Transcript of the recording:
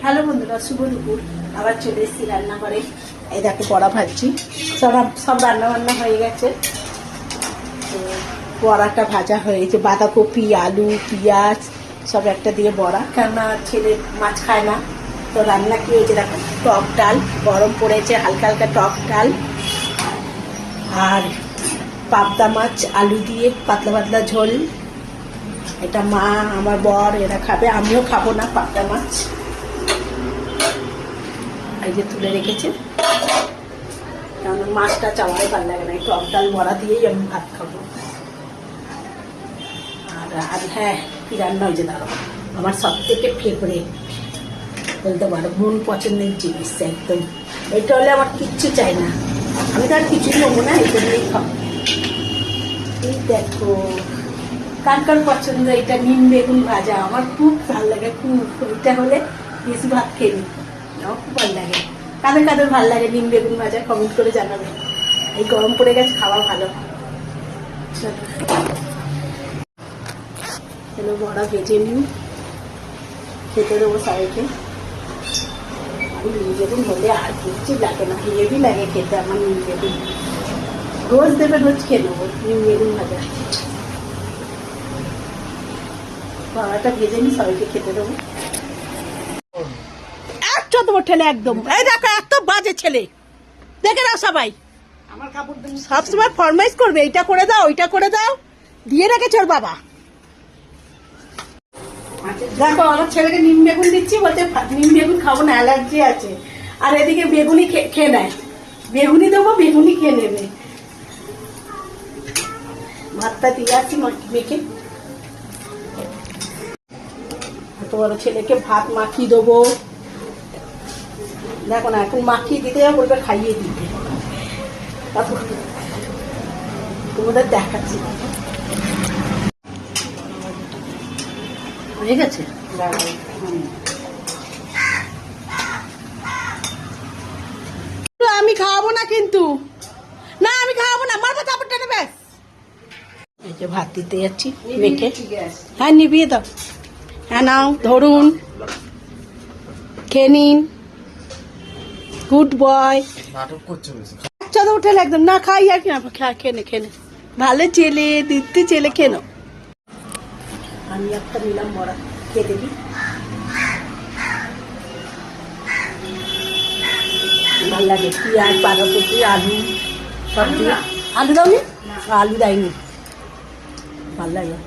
Hello বন্ধুরা, শুভ দুপুর। আবার চলে এসেছি রান্নাঘরে। এই দেখো বড়া ভাজছি। সব রান্না বান্না হয়ে গেছে। তো বড়াটা ভাজা হয়েছে, বাঁধাকপি, আলু, পেঁয়াজ সব একটা দিয়ে বড়া, কেননা ছেলে মাছ খায় না। তো রান্না কি হয়েছে দেখো, টক ডাল, গরম পড়েছে, হালকা হালকা টক ডাল, আর পাবদা মাছ আলু দিয়ে পাতলা পাতলা ঝোল। এটা মা, আমার বর এরা খাবে, আমিও খাবো না পাবদা মাছ। এই যে তুলে রেখেছে, কারণ মাছটা চাওয়াই ভালো লাগে না। টক ডাল বড়া দিয়েই আমি ভাত খাবো। আর হ্যাঁ, কি রান্না হয়েছে দাঁড়ো, আমার সব থেকে ফেভারিট বলতে পারো, মন পছন্দের জিনিস একদম। এটা হলে আমার কিচ্ছু চাই না, আমি তো আর কিছুই নেবো না, এটা নিয়েই খাবো। এই দেখো, কার কার পছন্দ এটা, নিম বেগুন ভাজা। আমার খুব ভালো লাগে, খুব। এটা হলে বেশি ভাত খেয়ে নিই, আমার খুব ভালো লাগে। কাদের কাদের ভালো লাগে নিম বেগুন ভাজা কমেন্ট করে জানাবে। এই গরম পড়ে গেছে, খাওয়া ভালো। চলো বড়া ভেজে নিই, খেতে দেবো সবাইকে। আমি নিম বেগুন হলে আর কিচ্ছু লাগে না, হেভি লাগে খেতে আমার নিম বেগুন। রোজ দেবে, রোজ খেয়ে নেবো নিম বেগুন ভাজা। বড়াটা ভেজে নিই, সবাইকে খেতে দেবো। একটা তোমার ঠেলে একদম, এই দেখো এত বাজে ছেলে, দেখে নাও সবাই। আমার কাপড় সবসময় ফরমাইশ করবে, এইটা করে দাও, ওইটা করে দাও, দিয়ে রেখেছে ওর বাবা। দেখো আমার ছেলেকে নিম বেগুন দিচ্ছি, বলছে নিম বেগুন খাবো না, অ্যালার্জি আছে। আর এদিকে বেগুনি খেয়ে নেয়, বেগুনি দেবো, বেগুনি খেয়ে নেবে। ভাতটা দিয়ে আসছি মেখে। তোমার ছেলেকে ভাত মাখিয়ে দেবো। দেখো না, এখন মাখিয়ে দিতে যাবো, বলবে খাইয়ে দিতে। তোমাদের দেখাচ্ছি, হয়ে গেছে। আমি খাওয়াবো না কিন্তু, না আমি খাওয়াবো না, মাথা চাপড়টা নেবে। এই যে ভাত দিতে যাচ্ছি মেখে। হ্যাঁ নিভিয়ে দাও, হ্যাঁ নাও, ধরুন, খেয়ে নিন। Good boy. চাঁদা উঠে একদম না খাই আর কি না, খেয়ে নে, খেয়ে নে। ভালো ছেলে, দিতে ছেলে, খেয়ে নাও। আমি একটা নিলাম বড়া, খেয়ে দেখি। ভালো লাগে, পেঁয়াজ, বাঁধাকপি, আলু সব দিয়ে। আলু দাওনি? আলু দেয়নি, ভালো লাগে।